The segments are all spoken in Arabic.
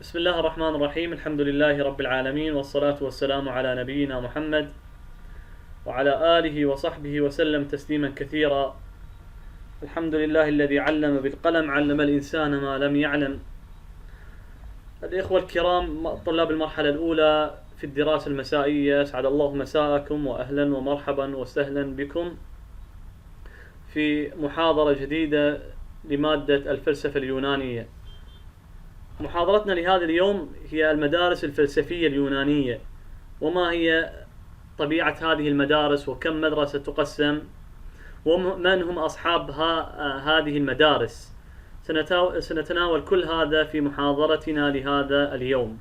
بسم الله الرحمن الرحيم. الحمد لله رب العالمين، والصلاة والسلام على نبينا محمد وعلى آله وصحبه وسلم تسليما كثيرا. الحمد لله الذي علم بالقلم، علم الإنسان ما لم يعلم. الإخوة الكرام، طلاب المرحلة الأولى في الدراسة المسائية، أسعد الله مساءكم وأهلا ومرحبا وسهلا بكم في محاضرة جديدة لمادة الفلسفة اليونانية. محاضرتنا لهذا اليوم هي المدارس الفلسفية اليونانية، وما هي طبيعة هذه المدارس، وكم مدرسة تقسم، ومن هم أصحاب هذه المدارس. سنتناول كل هذا في محاضرتنا لهذا اليوم.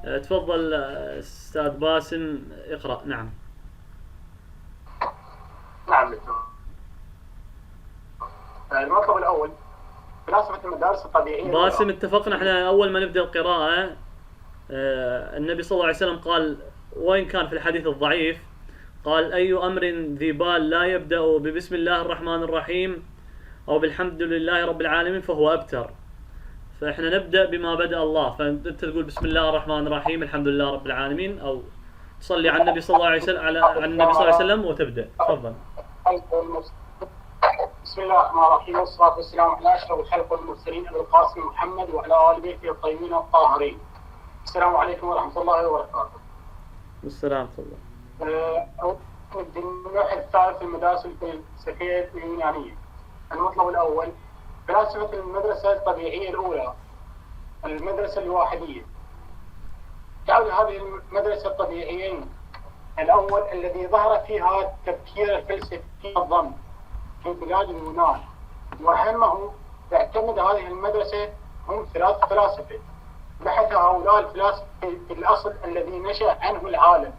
تفضل أستاذ باسم، اقرأ. نعم دكتور. المطلب الأول فلسفة المدارس الطبيعية. باسم، اتفقنا احنا أول ما نبدأ القراءة النبي صلى الله عليه وسلم قال، وإن كان في الحديث الضعيف، قال: أي أمر ذي بال لا يبدأ ببسم الله الرحمن الرحيم أو بالحمد لله رب العالمين فهو أبتر. فإحنا نبدأ بما بدأ الله، فأنت تقول بسم الله الرحمن الرحيم الحمد لله رب العالمين، أو تصلي على النبي صلى الله عليه وسلم على النبي صلى الله عليه وسلم وتبدأ. تفضل. بسم الله الرحمن الرحيم، والصلاة والسلام على أشرف الخلق والمرسلين أبي القاسم محمد وعلى آل بيته الطيبين الطاهرين. السلام عليكم ورحمة الله وبركاته. السلام عليكم. النوع الثالث المدارس الفلسفية اليونانية. المطلب الأول فلسفة المدرسة الطبيعية الأولى، المدرسة الواحدية. تعود هذه المدرسة الطبيعيين الأول الذي ظهر فيها التفكير الفلسفي الضم في بلاد اليونان، وأهمه تعتمد هذه المدرسة هم ثلاث فلاسفة. بحث هؤلاء الفلاسفة في الأصل الذي نشأ عنه العالم،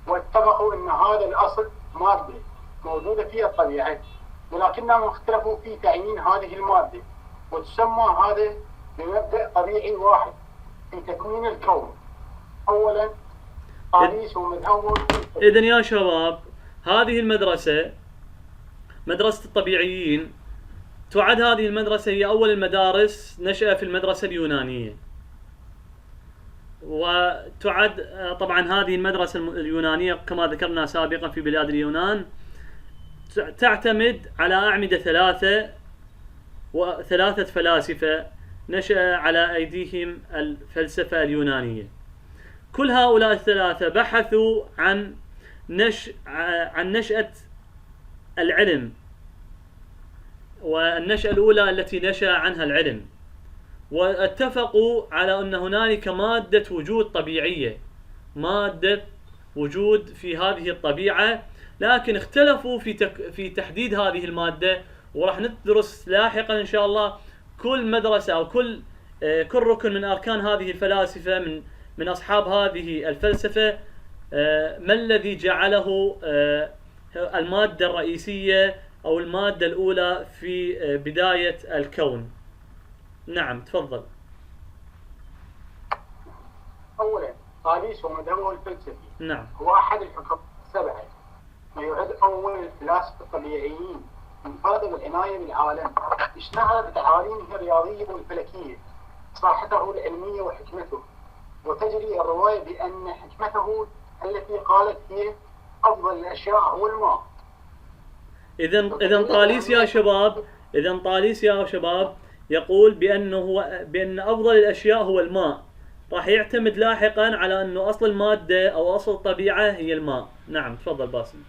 واتفقوا أن هذا الأصل مادة موجودة في الطبيعة، ولكنهم اختلفوا في تعيين هذه المادة، وتسمى هذا بمبدأ طبيعي واحد في تكوين الكون. أولا طاليس ومذهبه. إذن يا شباب، هذه المدرسة مدرسة الطبيعيين، تعد هذه المدرسة هي أول المدارس نشأ في المدرسة اليونانية. وتعد طبعا هذه المدرسة اليونانية كما ذكرنا سابقا في بلاد اليونان تعتمد على أعمدة ثلاثة، وثلاثة فلاسفة نشأ على أيديهم الفلسفة اليونانية. كل هؤلاء الثلاثة بحثوا عن نشأة العلم، والنشأة الأولى التي نشأ عنها العلم، واتفقوا على أن هنالك مادة وجود طبيعية، مادة وجود في هذه الطبيعة، لكن اختلفوا في تحديد هذه المادة. وراح ندرس لاحقا إن شاء الله كل مدرسة أو كل ركن من أركان هذه الفلاسفة من أصحاب هذه الفلسفة، ما الذي جعله المادة الرئيسية أو المادة الأولى في بداية الكون. نعم تفضل. أولا طاليس ومذهبه الفلسفي. نعم. هو أحد الحكماء السبعة، ويعد أول الفلاسفة الطبيعيين انفرد بالعناية بالعالم، اشتهر بتعاليمه الرياضية والفلكية، صاحته العلمية وحكمته. وتجري الرواية بأن حكمته التي قالت فيه أفضل الأشياء هو الماء. إذن طاليس يا شباب يقول بأن أفضل الأشياء هو الماء. راح يعتمد لاحقا على أنه أصل المادة أو أصل الطبيعة هي الماء. نعم تفضل باسم.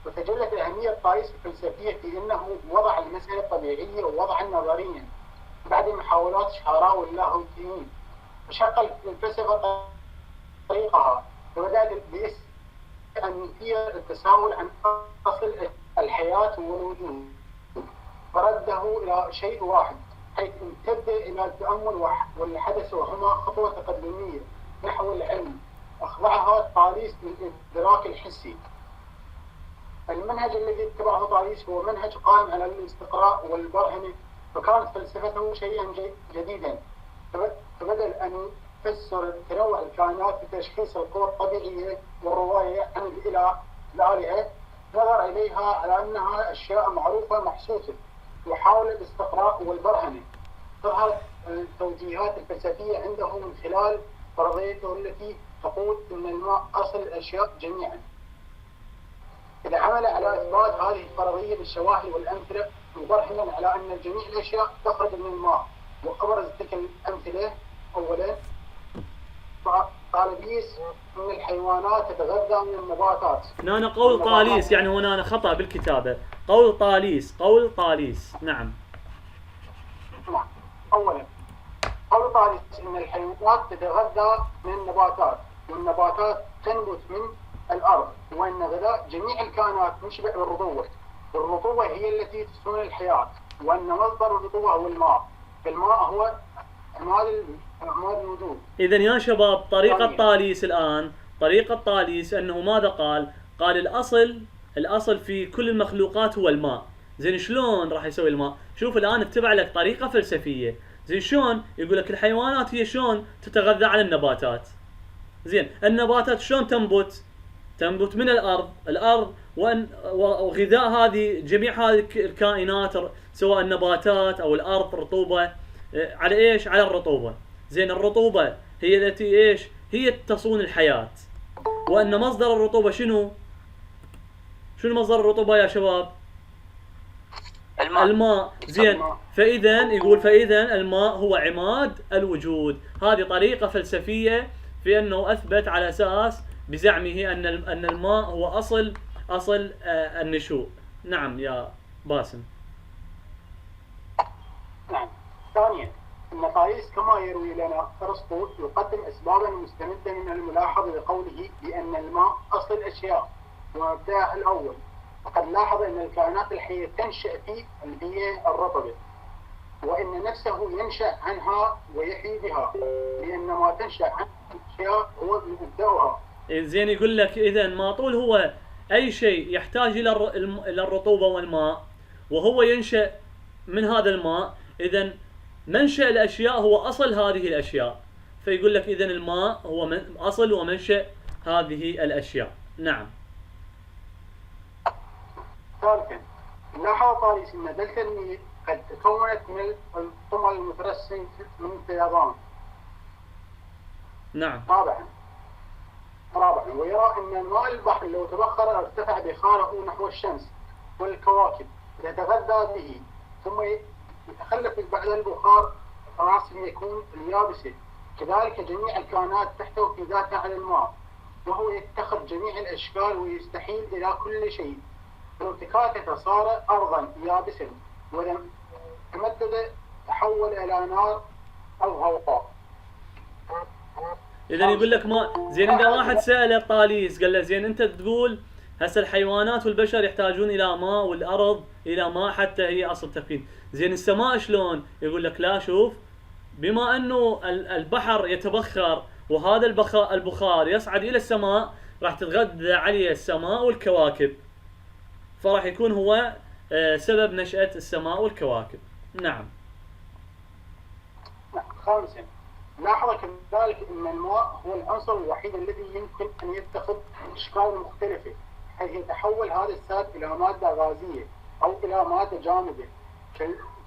وتجلت أهمية طاليس الفلسفية في أنه وضع المسألة الطبيعية ووضعا نظريا بعد محاولات شعراء واللاهوتيين، وشق الفلسفة طريقها، وبدأت أن هي التساؤل عن أصل الحياة والوجود، فرده إلى شيء واحد، حيث امتد إلى التأمل والحدث، وهما خطوة تقدمية نحو العلم أخضعها طاليس للإدراك الحسي. المنهج الذي اتبعه طاليس هو منهج قائم على الاستقراء والبرهنة، فكانت فلسفته شيئا جديدا. فبدل أن يفسر تنوع الكائنات بتشخيص القوى الطبيعية والرواية عن الآلهة، نظر إليها على أنها أشياء معروفة محسوسة، وحاول الاستقراء والبرهنة تظهر التوجيهات الفلسفية عنده من خلال فرضيته التي تقول أن الماء أصل الأشياء جميعا. إذا عمل على إثبات هذه الفرضية بالشواهد والأمثلة مبرهنا على أن جميع الأشياء تخرج من الماء، وأبرز تلك الأمثلة أولا طالبيس أن الحيوانات تتغذى من النباتات. هنا قول طاليس، يعني هنا خطأ بالكتابة، قول طاليس. نعم. أولا قول طاليس أن الحيوانات تتغذى من النباتات، والنباتات تنبت من الأرض، وأن غذاء جميع الكائنات يشبع بالرطوبة، والرطوبة هي التي تسكن الحياة، وأن مصدر الرطوبة هو الماء، فالماء هو عماد الوجود. إذا يا شباب طريقة طاليس الآن، طريقة طاليس أنه ماذا قال؟ قال الأصل في كل المخلوقات هو الماء. زين شلون راح يسوي الماء؟ شوف الآن اتبع لك طريقة فلسفية. زين شلون؟ يقول لك الحيوانات هي شلون تتغذى على النباتات. زين النباتات شلون تنبت من الأرض وغذاء هذه جميع هذه الكائنات سواء النباتات أو الأرض رطوبة على إيش؟ على الرطوبة. زين الرطوبة هي التي إيش؟ هي تصون الحياة، وأن مصدر الرطوبة شنو مصدر الرطوبة يا شباب؟ الماء. زين فإذا الماء هو عماد الوجود. هذه طريقة فلسفية في أنه أثبت على أساس بزعمه أن الماء هو أصل النشوء. نعم يا باسم. نعم. ثانيا أن طاليس كما يروي لنا أرسطو يقدم أسبابا مستمدة من الملاحظة لقوله بأن الماء أصل الأشياء ومبدأها الأول، وقد لاحظ أن الكائنات الحية تنشأ في البيئة الرطبة، وأن نفسه ينشأ عنها ويحيي بها، لأن ما تنشأ عن الأشياء هو مبدأها. زين يقول لك إذا ما طول هو أي شيء يحتاج إلى الرطوبة والماء وهو ينشأ من هذا الماء، إذا منشأ الأشياء هو أصل هذه الأشياء. فيقول لك إذا الماء هو أصل ومنشأ هذه الأشياء. نعم. ثالثا لاحظ طاليس أن دلتا النيل قد تكونت من الطمل المترسم من الفيضان. نعم. رابعا ويرى أن ماء البحر لو تبخر ارتفع بخاره نحو الشمس والكواكب يتغذى به، ثم يتخلف بعد البخار راسم يكون اليابسة. كذلك جميع الكائنات تحتوي في ذاتها على الماء، وهو يتخذ جميع الأشكال ويستحيل إلى كل شيء. لو تكاتف صار أرضا يابسا، ولم تمدد تحول إلى نار أو هواء. إذا يقول لك ما زين. إذا واحد سأله طاليس قال له زين أنت تقول هسه الحيوانات والبشر يحتاجون إلى ماء والأرض إلى ماء حتى هي أصل تكوين، زين السماء شلون؟ يقول لك لا شوف، بما أنه البحر يتبخر وهذا البخار يصعد إلى السماء راح تتغذى عليه السماء والكواكب، فراح يكون هو سبب نشأة السماء والكواكب. نعم. خامسا لاحظ كذلك أن الماء هو العنصر الوحيد الذي يمكن أن يتخذ أشكال مختلفة، حيث يتحول هذا السائل إلى مادة غازية أو إلى مادة جامدة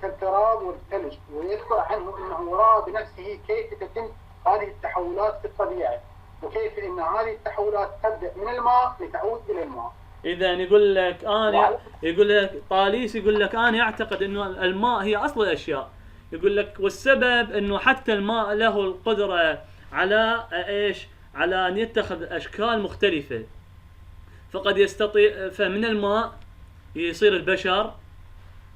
كالتراب والثلج، ويذكر عنه أنه رأى بنفسه كيف تتم هذه التحولات في الطبيعة، وكيف أن هذه التحولات تبدأ من الماء لتعود إلى الماء. إذا يقول لك طاليس يقول لك أنا أعتقد أنه الماء هي أصل الأشياء. يقول لك والسبب أنه حتى الماء له القدرة على إيش؟ على أن يتخذ أشكال مختلفة، فقد يستطيع فمن الماء يصير البشر.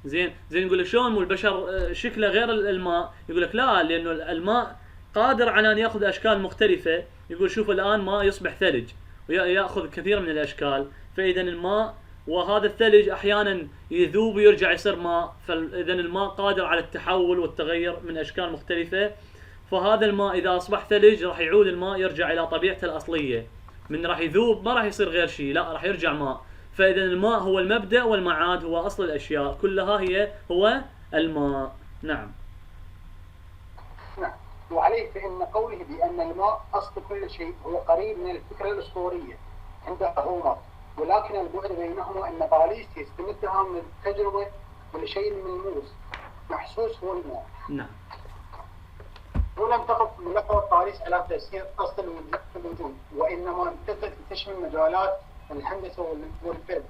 زين يقول لك شلون والبشر شكله غير الماء؟ يقول لك لا، لأنه الماء قادر على أن يأخذ أشكال مختلفة. يقول شوف الآن ماء يصبح ثلج ويأخذ كثير من الأشكال، فإذا الماء وهذا الثلج أحيانا يذوب ويرجع يصير ماء، فإذا الماء قادر على التحول والتغير من أشكال مختلفة. فهذا الماء إذا أصبح ثلج راح يعود الماء يرجع إلى طبيعته الأصلية، من راح يذوب ما راح يصير غير شيء، لا راح يرجع ماء. فإذا الماء هو المبدأ والمعاد، هو أصل الأشياء كلها هو الماء. نعم. وعليه فإن قوله بأن الماء أصل كل شيء هو قريب من الفكرة الأسطورية عند هومر، ولكن البعد بينهما أن طاليس يستمدها من التجربة ولشيء ملموس، محسوس هو الماء. نعم. ولم تقف ملحوظة طاليس على تفسير أصل الوجود، وإنما تشمل مجالات الهندسة والفلك.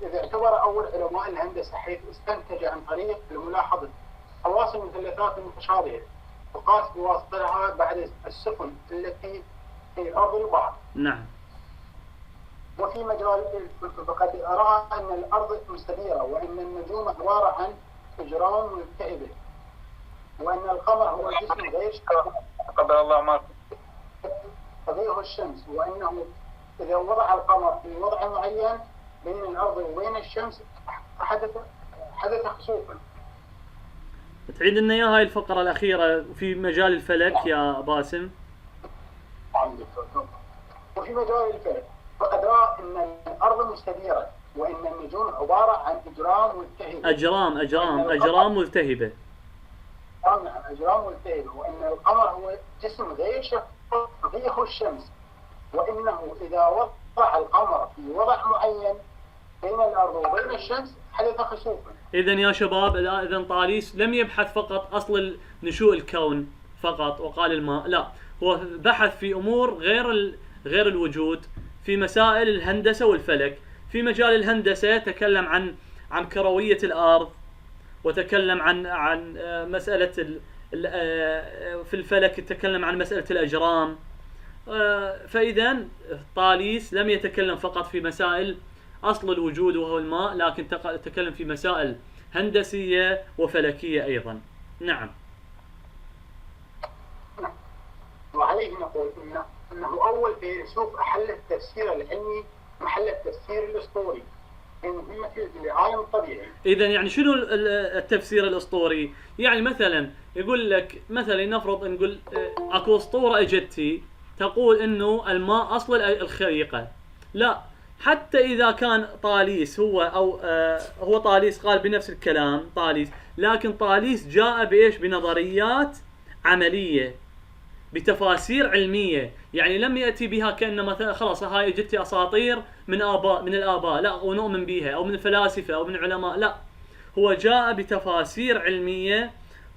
إذا اعتبر أول علماء الهندسة حيث استنتج عن طريق ملاحظة خواص المثلثات المتشابهة وقاس بواسطتها بعد السفن التي في الأرض البعض. نعم. وفي مجال فقد أرى أن الأرض مستديرة، وأن النجوم عبارة عن أجرام ملتهبة، وأن القمر هو جسم غير قبل الله معك تضيء الشمس، وأنه إذا وضع القمر في وضع معين بين الأرض وبين الشمس حدث خسوفا. تعيد لنا إياها هاي الفقرة الأخيرة في مجال الفلك يا باسم. وفي مجال الفلك فقد رأى أن الأرض مستديرة، وأن النجوم عبارة عن أجرام ملتهبة. أجرام ملتهبة. نعم، أجرام ملتهبة، وأن القمر هو جسم غير شفاف تضيء الشمس، وإنه إذا وضع القمر في وضع معين بين الأرض وبين الشمس حدث خسوفا. إذن يا شباب، إذن طاليس لم يبحث فقط أصل نشوء الكون فقط وقال الماء، لا، هو بحث في أمور غير الوجود، في مسائل الهندسة والفلك. في مجال الهندسة تكلم عن كروية الأرض، وتكلم عن مسألة في الفلك تكلم عن مسألة الأجرام. فإذا طاليس لم يتكلم فقط في مسائل أصل الوجود وهو الماء، لكن تكلم في مسائل هندسية وفلكية أيضا. نعم. وعليه نقول إنه أول فيلسوف أحل التفسير العلمي محل التفسير الأسطوري مهمة العالم الطبيعي. إذن يعني شنو التفسير الأسطوري؟ يعني مثلا يقول لك، مثلا نفرض نقول أكو أسطورة إجتي تقول إنه الماء أصل الخليقة. لا، حتى إذا كان طاليس هو طاليس قال بنفس الكلام طاليس، لكن طاليس جاء بإيش؟ بنظريات عملية، بتفاسير علمية. يعني لم يأتي بها كأنه مثلا خلاص هاي جتي أساطير من الآباء، لا، ونؤمن بها، أو من الفلاسفة أو من العلماء، لا، هو جاء بتفاسير علمية،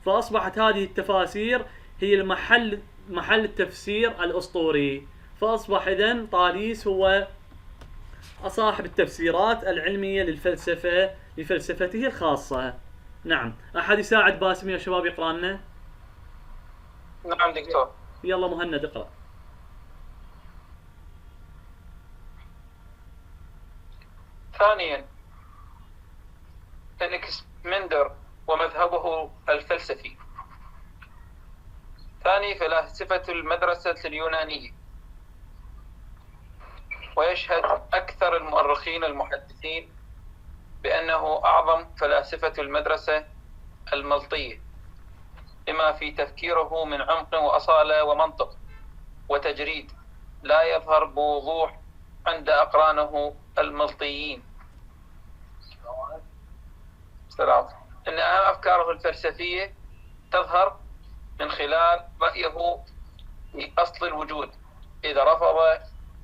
فأصبحت هذه التفاسير هي محل التفسير الأسطوري. فأصبح إذن طاليس هو صاحب التفسيرات العلمية لفلسفته الخاصة. نعم. أحد يساعد باسم يا شباب يقرأ لنا؟ نعم دكتور. يلا مهند اقرأ. ثانيا، أنكسمندر ومذهبه الفلسفي. ثاني، فلاسفة المدرسة اليونانية. ويشهد أكثر المؤرخين المحدثين بأنه أعظم فلاسفة المدرسة الملطية، لما في تفكيره من عمق وأصالة ومنطق وتجريد لا يظهر بوضوح عند أقرانه الملطيين. إن أهم أفكاره الفلسفية تظهر من خلال رأيه بأصل الوجود، إذا رفض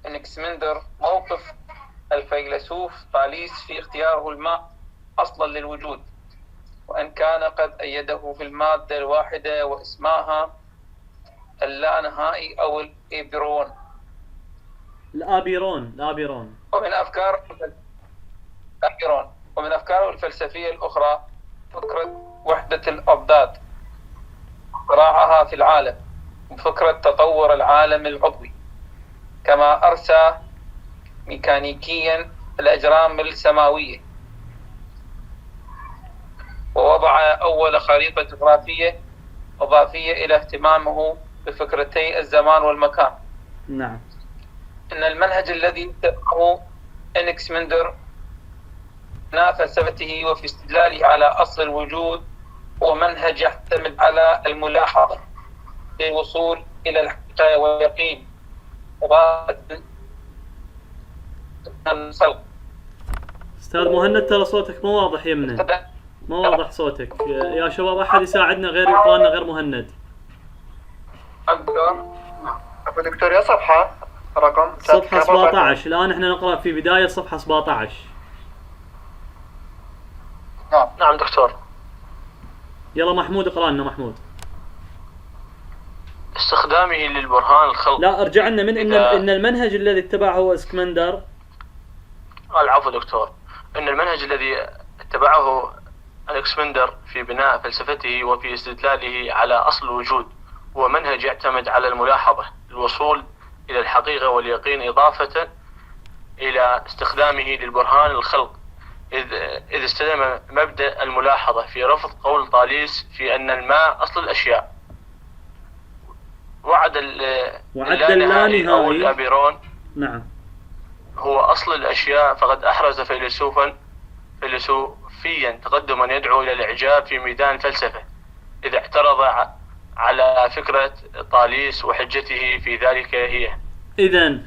أنكسمندر موقف الفيلسوف طاليس في اختياره الماء أصلا للوجود، وأن كان قد أيده في المادة الواحدة واسمها اللانهائي أو الآبيرون. ومن أفكاره الفلسفية الأخرى فكرة وحدة الأضداد، صراعها في العالم، وفكرة تطور العالم العضوي، كما أرسى ميكانيكيا الأجرام السماوية، ووضع أول خريطة جغرافية إضافية إلى اهتمامه بفكرتي الزمان والمكان. نعم. إن المنهج الذي اتبعه أنكسمندر في فلسفته وفي استدلاله على أصل الوجود هو منهج يعتمد على الملاحظة للوصول إلى الحقيقة واليقين وبعد الخلق. أستاذ مهند ترى صوتك مو واضح يمنا، ما واضح صوتك يا شباب. أحد يساعدنا غير يقرأنا غير مهند؟ دكتور يا صفحة رقم صفحة 17. الآن احنا نقرأ في بداية صفحة 17. نعم دكتور. يلا محمود اقرأ لنا محمود. استخدامه للبرهان الخلق. لا ارجع لنا من ان المنهج الذي اتبعه اسكندر. العفو دكتور. ان المنهج الذي اتبعه ألكسندر في بناء فلسفته وفي استدلاله على أصل الوجود هو منهج يعتمد على الملاحظة للوصول إلى الحقيقة واليقين، إضافة إلى استخدامه للبرهان الخلق، إذ استلم مبدأ الملاحظة في رفض قول طاليس في أن الماء أصل الأشياء. وعد اللانهائي أو الأبيرون نعم هو أصل الأشياء، فقد أحرز فيلسوفيا تقدما يدعو إلى الإعجاب في ميدان الفلسفة، إذا اعترض على فكرة طاليس وحجته في ذلك هي. إذن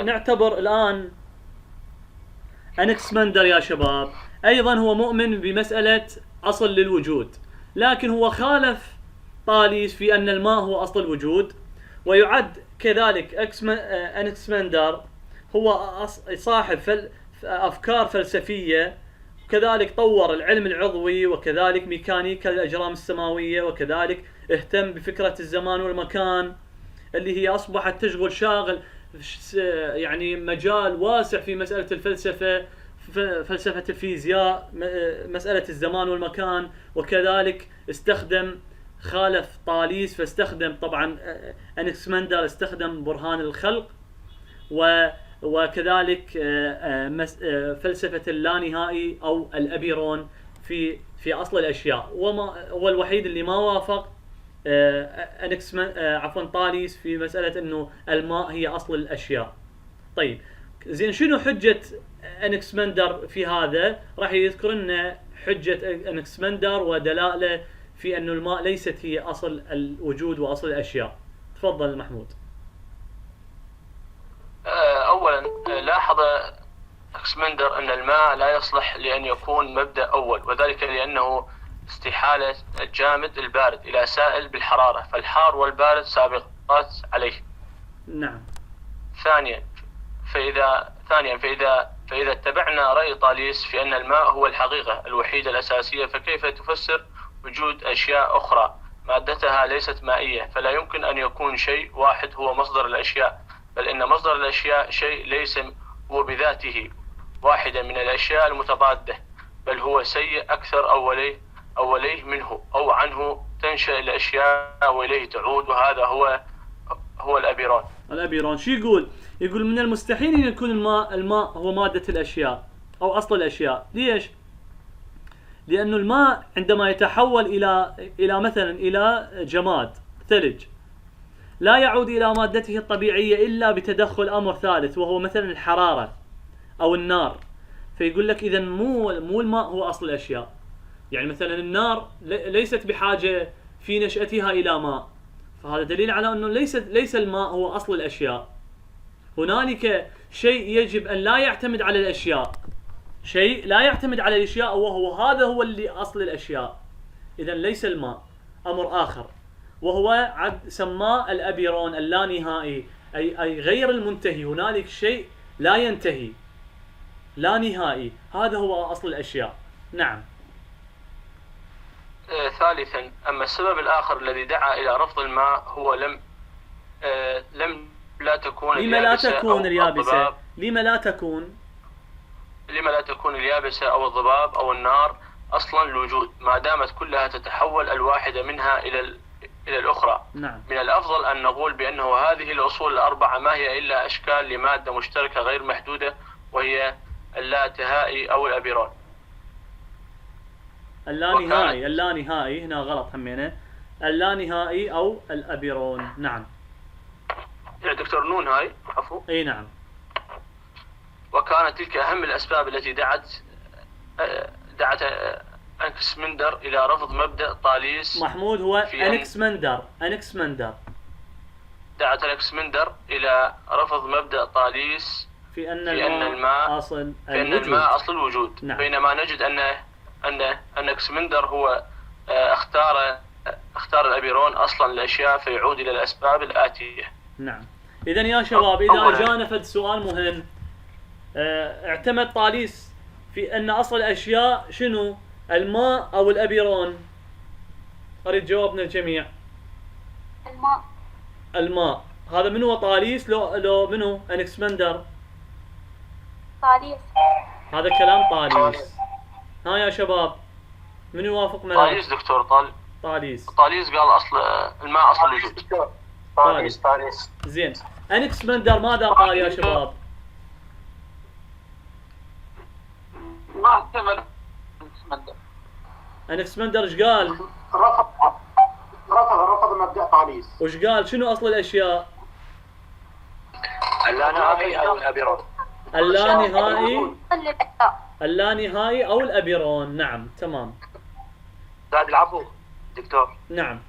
نعتبر الآن أنكسمندر يا شباب أيضا هو مؤمن بمسألة أصل للوجود، لكن هو خالف طاليس في أن الماء هو أصل الوجود. ويعد كذلك أنكسمندر هو صاحب أفكار فلسفية، وكذلك طور العلم العضوي، وكذلك ميكانيكا الأجرام السماوية، وكذلك اهتم بفكرة الزمان والمكان اللي هي أصبحت تشغل شاغل يعني مجال واسع في مسألة الفلسفة، فلسفة الفيزياء، مسألة الزمان والمكان. وكذلك خالف طاليس، فاستخدم طبعا أنكسمندر استخدم برهان الخلق، وكذلك فلسفة اللانهائي أو الأبيرون في أصل الأشياء. هو الوحيد اللي ما وافق طاليس في مسألة أنه الماء هي أصل الأشياء. طيب زين، شنو حجة أنكسمندر في هذا؟ راح يذكر لنا حجة أنكسمندر ودلائله في أنه الماء ليست هي أصل الوجود وأصل الأشياء. تفضل محمود. أولا لاحظ أنكسمندر أن الماء لا يصلح لأن يكون مبدأ أول، وذلك لأنه استحالة الجامد البارد إلى سائل بالحرارة، فالحار والبارد سابقات عليه. نعم. ثانيا فإذا اتبعنا رأي طاليس في أن الماء هو الحقيقة الوحيدة الأساسية، فكيف تفسر وجود أشياء أخرى مادتها ليست مائية؟ فلا يمكن أن يكون شيء واحد هو مصدر الأشياء، بل إن مصدر الأشياء شيء ليس هو بذاته واحدة من الأشياء المتضادة، بل هو سيء أكثر أوليه منه أو عنه تنشأ الأشياء وإليه تعود، وهذا هو الأبيرون. شو يقول؟ يقول من المستحيل أن يكون الماء هو مادة الأشياء أو أصل الأشياء. ليش؟ لأنه الماء عندما يتحول إلى مثلا إلى جماد ثلج لا يعود إلى مادته الطبيعية إلا بتدخل أمر ثالث، وهو مثلا الحرارة أو النار. فيقول لك إذن مو الماء هو أصل الأشياء. يعني مثلا النار ليست بحاجة في نشأتها إلى ماء، فهذا دليل على أنه ليس الماء هو أصل الأشياء. هنالك شيء يجب أن لا يعتمد على الأشياء، شيء لا يعتمد على الأشياء، هذا هو اللي أصل الأشياء. إذن ليس الماء، أمر آخر، وهو سماه الأبيرون اللانهائي، أي غير المنتهي. هنالك شيء لا ينتهي، لا نهائي، هذا هو أصل الأشياء. نعم. ثالثا، أما السبب الآخر الذي دعا إلى رفض الماء هو لا تكون اليابسة. لما لا تكون اليابسة أو الضباب أو النار أصلا الوجود، ما دامت كلها تتحول الواحدة منها إلى الأخرى. نعم. من الأفضل أن نقول بأنه هذه الأصول الأربعة ما هي إلا أشكال لمادة مشتركة غير محدودة، وهي اللانهائي أو الأبيرون. اللانهائي هنا غلط همينه، اللانهائي أو الأبيرون. نعم. يعني دكتور نون هاي عفوا. أي نعم. وكانت تلك أهم الأسباب التي دعت أنكسمندر إلى رفض مبدأ طاليس. محمود هو أنكسمندر. دعت أنكسمندر إلى رفض مبدأ طاليس في أن الماء أصل الوجود. نعم. بينما نجد أن أنكسمندر هو اختار الأبيرون أصلا الأشياء، فيعود إلى الأسباب الآتية. نعم. إذن يا شباب، إذا جانا فد سؤال مهم، اعتمد طاليس في أن أصل الأشياء شنو؟ الماء أو الأبيرون؟ أريد جوابنا الجميع. الماء. الماء. هذا من هو طاليس لو منو أنكسمندر؟ طاليس. هذا كلام طاليس. ها يا شباب من يوافق معنا؟ طاليس دكتور. طاليس. طاليس قال أصل الماء أصل الوجود. طاليس. زين أنكسمندر ماذا قال يا شباب؟ ما احتمل أنكسمندر. أنكسمندر ايش قال؟ رفض مبدأ طاليس. وش قال؟ شنو أصل الأشياء؟ اللانهائي أو الأبيرون. اللانهائي. الأشياء. اللانهائي أو الأبيرون. نعم تمام. زاد العفو دكتور. نعم.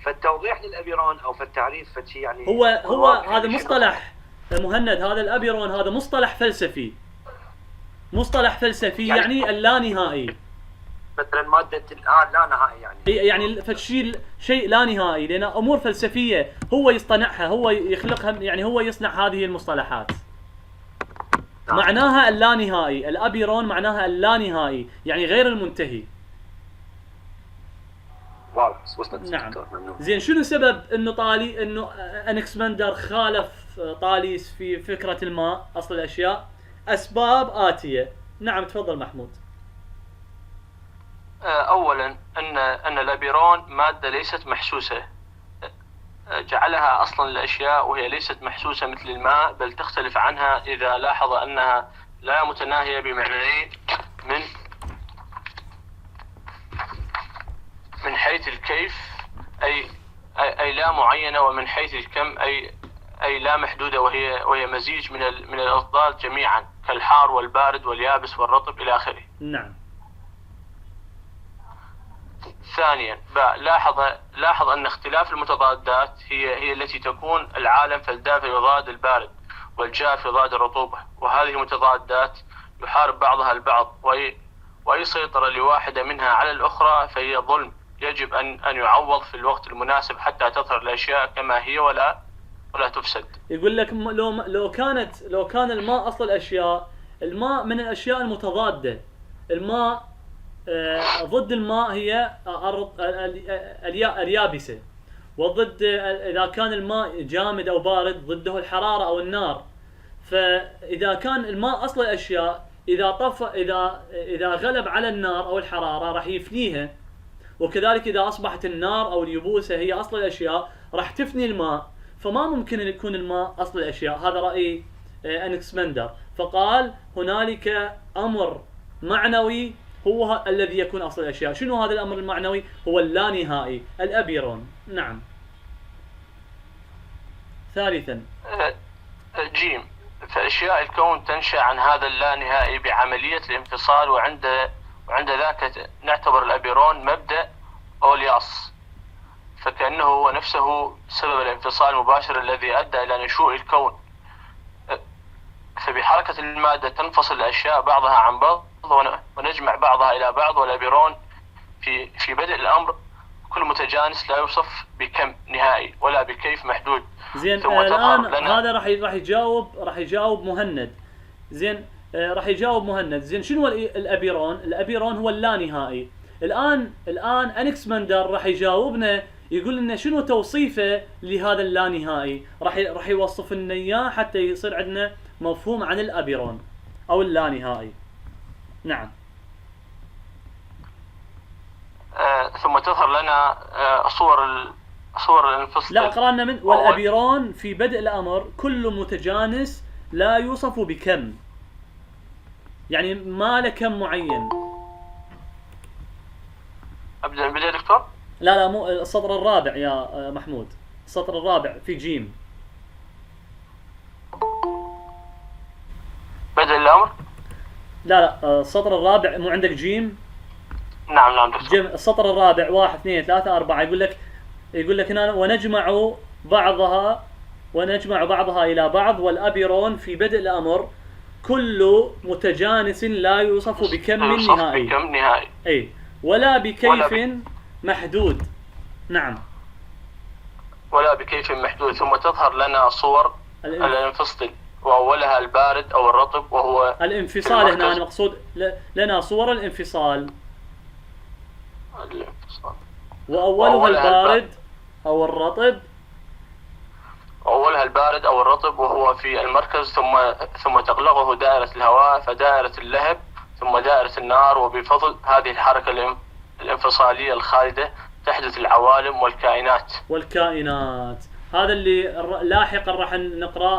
فالتوضيح للأبيرون أو فالتعريف فشي يعني هو هذا مصطلح مهند. هذا الأبيرون هذا مصطلح فلسفي. مصطلح فلسفي يعني اللانهائي. مثلا مادة لا نهائي يعني شيء لا نهائي، لأن أمور فلسفية هو يصطنعها، هو يخلقها، يعني هو يصنع هذه المصطلحات. معناها اللانهائي. الأبيرون معناها اللانهائي يعني غير المنتهي. واو وصلت. نعم. زين شنو سبب انه أنكسمندر خالف طاليس في فكرة الماء أصل الأشياء؟ أسباب آتية. نعم تفضل محمود. أولا أن الأبيرون مادة ليست محسوسة، جعلها أصلا الأشياء وهي ليست محسوسة مثل الماء، بل تختلف عنها إذا لاحظ أنها لا متناهية بمعنيين، من حيث الكيف أي لا معينة، ومن حيث الكم أي لا محدودة، وهي مزيج من الأضداد جميعا كالحار والبارد واليابس والرطب إلى آخره. نعم. ثانيا لاحظ أن اختلاف المتضادات هي التي تكون العالم، فالدافئ يضاد البارد والجاف يضاد الرطوبة، وهذه المتضادات يحارب بعضها البعض، وأي سيطرة لواحدة منها على الأخرى فهي ظلم يجب أن يعوض في الوقت المناسب حتى تظهر الأشياء كما هي ولا تفسد. يقول لك لو كان الماء أصل الأشياء، الماء من الأشياء المتضادة. الماء ضد الماء هي اليابسة، وضد إذا كان الماء جامد أو بارد ضده الحرارة أو النار. فإذا كان الماء أصل الأشياء، إذا غلب على النار أو الحرارة راح يفنيها، وكذلك إذا أصبحت النار أو اليبوسة هي أصل الأشياء راح تفني الماء. فما ممكن أن يكون الماء أصل الأشياء. هذا رأي أنكسمندر. فقال هنالك أمر معنوي هو الذي يكون أصل الأشياء. شنو هذا الأمر المعنوي؟ هو اللانهائي الأبيرون. نعم. ثالثا جيم، فأشياء الكون تنشأ عن هذا اللانهائي بعملية الانفصال، وعند ذاك نعتبر الأبيرون مبدأ أولياس، فكأنه هو نفسه سبب الانفصال المباشر الذي أدى إلى نشوء الكون. فبحركة المادة تنفصل الأشياء بعضها عن بعض ونجمع بعضها إلى بعض. والأبيرون في بدء الأمر كل متجانس لا يوصف بكم نهائي ولا بكيف محدود. زين الآن هذا راح يجاوب مهند. زين راح يجاوب مهند. زين شنو الأبيرون؟ الأبيرون هو اللانهائي. الآن أنكسمندر راح يجاوبنا، يقول لنا شنو توصيفه لهذا اللانهائي. راح يوصف لنا اياه حتى يصير عندنا مفهوم عن الأبيرون أو اللانهائي. نعم. ثم تظهر لنا صور الانفصال. لا قرأنا من والأبيرون في بدء الأمر كل متجانس لا يوصف بكم، يعني ما له كم معين. أبدأ دكتور؟ لا مو السطر الرابع يا محمود، السطر الرابع في جيم. بدء الأمر؟ لا السطر الرابع مو عندك جيم؟ نعم دكتور. السطر الرابع 1 2 3 4 يقول لك هنا ونجمع بعضها إلى بعض، والأبيرون في بدء الأمر كل متجانس لا يوصف بكم نهائي. أي ولا بكيف محدود. نعم. ولا بكيف محدود. ثم تظهر لنا صور الانفصال. وأولها البارد أو الرطب وهو الانفصال هنا المركز. المقصود لنا صور الانفصال، الانفصال. وأولها البارد أو الرطب. أولها البارد أو الرطب وهو في المركز، ثم تغلقه دائرة الهواء فدائرة اللهب ثم دائرة النار. وبفضل هذه الحركة الانفصالية الخالدة تحدث العوالم والكائنات. هذا اللي لاحقا راح نقرأ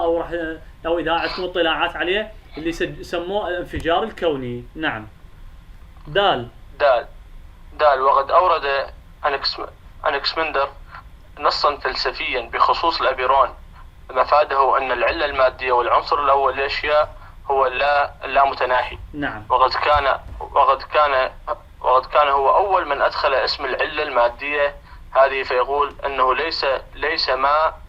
أو إذا عندكم اطلاعات عليه، اللي سموه الانفجار الكوني. نعم. دال. وقد أورد أنكسمندر نصا فلسفيا بخصوص الأبيرون مفاده أن العلة المادية والعنصر الأول للأشياء هو اللا متناهي. نعم. وقد كان هو أول من أدخل اسم العلة المادية هذه، فيقول أنه ليس ماء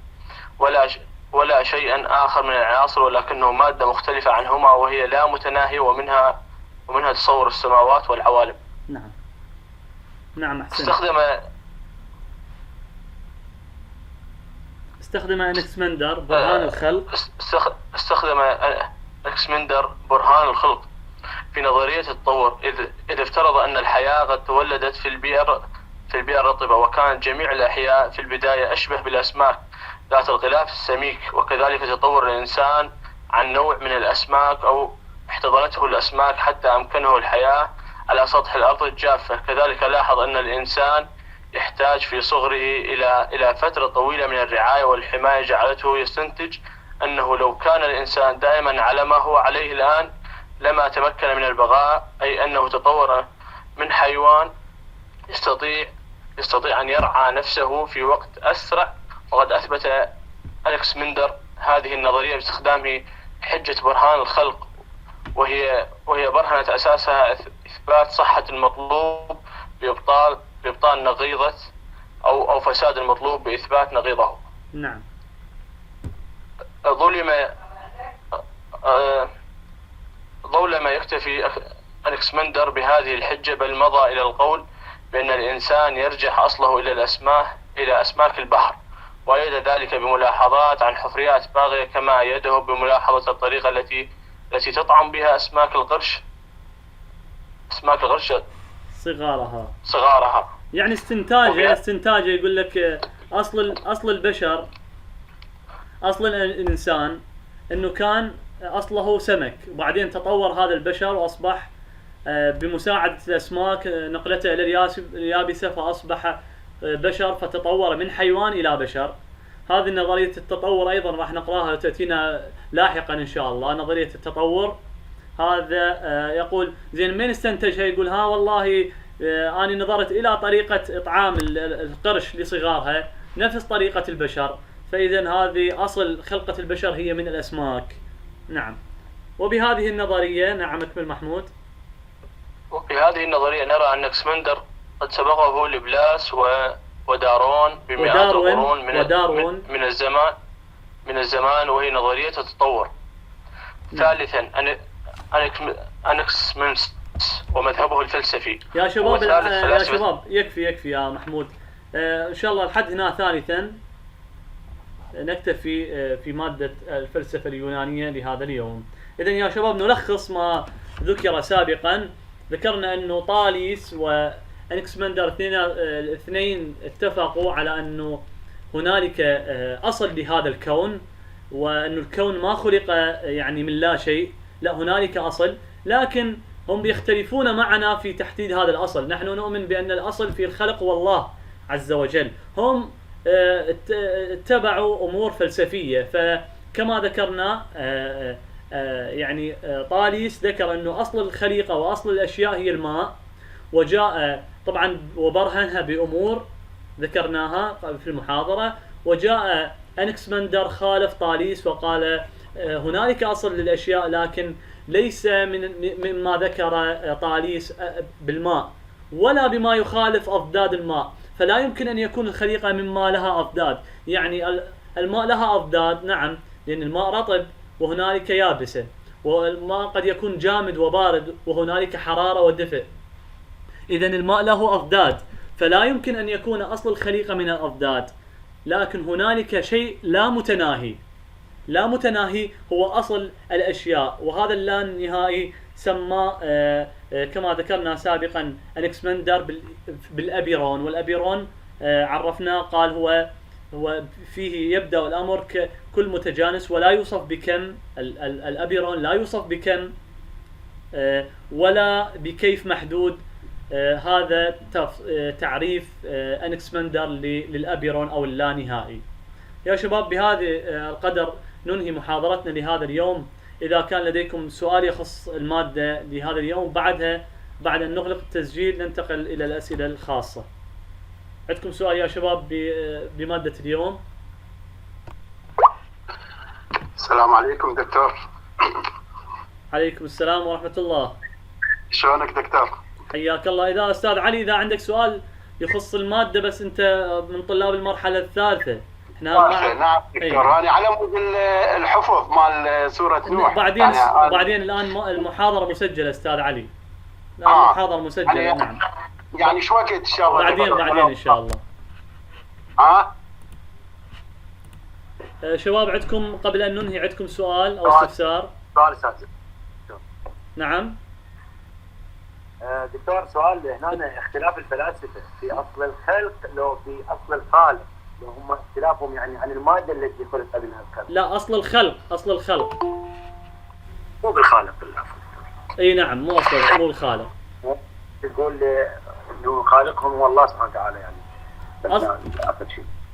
ولا شيئا آخر من العناصر، ولكنه مادة مختلفة عنهما وهي لا متناهي، ومنها تصور السماوات والعوالم. نعم أحسن. استخدم أنكسمندر برهان الخلق. استخدم أنكسمندر برهان الخلق في نظرية التطور، إذ افترض أن الحياة قد تولدت في البيئة الرطبة، وكانت جميع الأحياء في البداية أشبه بالأسماك ذات الغلاف السميك، وكذلك تطور الإنسان عن نوع من الأسماك أو احتضنته الأسماك حتى أمكنه الحياة على سطح الأرض الجافة. كذلك لاحظ أن الإنسان يحتاج في صغره إلى فترة طويلة من الرعاية والحماية جعلته يستنتج أنه لو كان الإنسان دائما على ما هو عليه الآن لما تمكن من البقاء، أي أنه تطور من حيوان يستطيع أن يرعى نفسه في وقت أسرع. وقد أثبت أنكسمندر هذه النظرية باستخدام حجة برهان الخلق، وهي برهنة أساسها إثبات صحة المطلوب بإبطال نقيضة أو فساد المطلوب بإثبات نقيضه. نعم. ظل ما يكتفي أنكسمندر بهذه الحجة، بل مضى إلى القول بأن الإنسان يرجع أصله إلى أسماك البحر، وأيد ذلك بملاحظات عن حفريات باغية، كما أيده بملاحظة الطريقة التي تطعم بها أسماك القرش صغارها. يعني استنتاجه يقول لك أصل البشر، أصل الإنسان أنه كان أصله سمك، وبعدين تطور هذا البشر وأصبح بمساعدة الأسماك نقلته إلى اليابسة فأصبح بشر، فتطور من حيوان إلى بشر. هذه نظرية التطور أيضا راح نقراها وتأتينا لاحقا إن شاء الله. نظرية التطور هذا يقول زين من استنتجها؟ يقول ها والله أنا نظرت إلى طريقة إطعام القرش لصغارها نفس طريقة البشر، فإذا هذه أصل خلقة البشر هي من الأسماك. نعم. وبهذه النظرية، نعم اكمل محمود. وبهذه النظرية نرى أن أنكسمندر قد سبقه لبلاس ودارون بمئات القرون من الزمان، وهي نظرية التطور. ثالثا أنكسمندر ومذهبه الفلسفي. يا شباب يكفي يا محمود. إن شاء الله لحد هنا. ثالثا نكتفي في مادة الفلسفة اليونانية لهذا اليوم. إذن يا شباب نلخص ما ذكر سابقا. ذكرنا أنه طاليس وأنكسمندر الاثنين اتفقوا على أنه هنالك أصل لهذا الكون، وأن الكون ما خلق يعني من لا شيء، لا هنالك أصل، لكن هم بيختلفون معنا في تحديد هذا الأصل. نحن نؤمن بأن الأصل في الخلق والله عز وجل. هم اتبعوا أمور فلسفية، فكما ذكرنا يعني طاليس ذكر أنه أصل الخليقة وأصل الأشياء هي الماء، وجاء طبعا وبرهنها بأمور ذكرناها في المحاضرة. وجاء أنكسمندر خالف طاليس وقال هنالك أصل للأشياء، لكن ليس مما ذكر طاليس بالماء ولا بما يخالف أضداد الماء، فلا يمكن أن يكون الخليقة مما لها أضداد. يعني الماء لها أضداد نعم، لأن الماء رطب وهنالك يابسة، والماء قد يكون جامد وبارد وهنالك حرارة ودفء. إذن الماء له أضداد، فلا يمكن أن يكون أصل الخليقة من الأضداد، لكن هنالك شيء لا متناهي، لا متناهي هو أصل الأشياء، وهذا اللا النهائي سمى كما ذكرنا سابقا أنكسمندر بالأبيرون، والأبيرون عرفناه قال هو فيه يبدأ الأمر ككل متجانس ولا يوصف بكم. الأبيرون لا يوصف بكم ولا بكيف محدود. هذا تعريف أنكسمندر للأبيرون أو اللانهائي. يا شباب بهذا القدر ننهي محاضرتنا لهذا اليوم. إذا كان لديكم سؤال يخص المادة لهذا اليوم بعد أن نغلق التسجيل ننتقل إلى الأسئلة الخاصة. عندكم سؤال يا شباب بمادة اليوم؟ السلام عليكم دكتور. عليكم السلام ورحمة الله. شلونك دكتور؟ حياك الله. إذا أستاذ علي إذا عندك سؤال يخص المادة، بس أنت من طلاب المرحلة الثالثة. نعم دكتور. أنا على مود الحفظ مال سورة نوح. بعدين الآن المحاضرة مسجلة أستاذ علي. المحاضرة مسجلة. نعم. يعني شو وقت إن شاء الله؟ بعدين إن شاء الله. شباب عندكم قبل أن ننهي عندكم سؤال أو استفسار؟ سؤال أستاذ. نعم. دكتور سؤال هنا اختلاف الفلاسفة في أصل الخلق لو في أصل الخالق، لو هم اختلافهم يعني عن المادة التي خلق منها الخلق. لا أصل الخلق مو بالخالق بالعفو. اي نعم مو الخالق. تقول انه خالقهم هو الله سبحانه وتعالى يعني.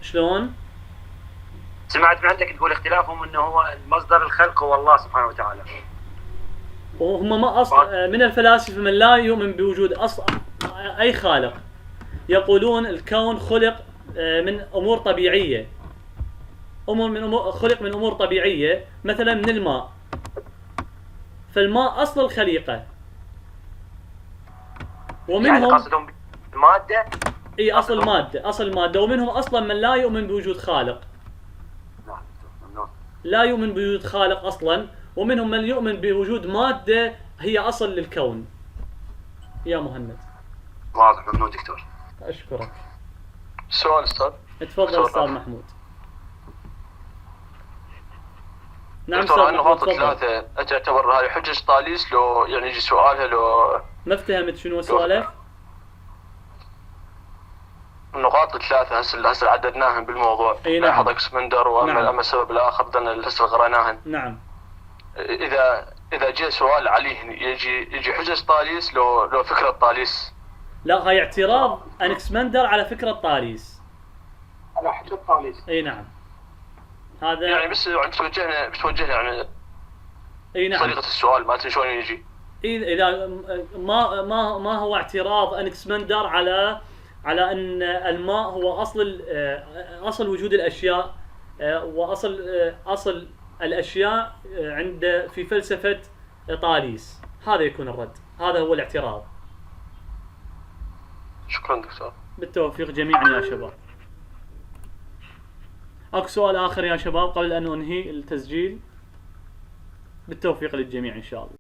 شلون؟ سمعت من عندك تقول اختلافهم انه هو مصدر الخلق هو الله سبحانه وتعالى. وهم ما أصل من الفلاسفة من لا يؤمن بوجود أصل أي خالق. يقولون الكون خلق من أمور طبيعية، خلق من أمور طبيعية، مثلا من الماء، فالماء أصل الخليقة. ومنهم يعني قصدهم المادة؟ اي أصل المادة. ومنهم أصلا من لا يؤمن بوجود خالق، لا يؤمن بوجود خالق أصلا. ومنهم من يؤمن بوجود مادة هي أصل للكون. يا مهند. واضح. ممنون دكتور. أشكرك. سؤال أستاذ. تفضل أستاذ محمود. نعم دكتور. النقاط الثلاثة تعتبر هذه حجج طاليس لو يعني يجي سؤالها لو ما افتهمت شنو سؤالك؟ النقاط الثلاثة هسه عددناهم بالموضوع. اي نعم. حضرتك سمندر واما نعم. السبب الآخر بدنا هسه قرأناهن. نعم. إذا جاء سؤال عليه يجي حجج طاليس لو فكرة طاليس. لا هاي اعتراض أنكسمندر على فكرة طاليس. على حجة طاليس. اي نعم. هذا يعني بس بتوجهنا يعني اي نعم طريقة السؤال ما شلون يجي. إذا ما هو اعتراض أنكسمندر على أن الماء هو أصل وجود الأشياء، وأصل الأشياء في فلسفة طاليس. هذا يكون الرد، هذا هو الاعتراض. شكرا دكتور. بالتوفيق جميعا يا شباب. أكو سؤال آخر يا شباب قبل أن أنهي التسجيل؟ بالتوفيق للجميع إن شاء الله.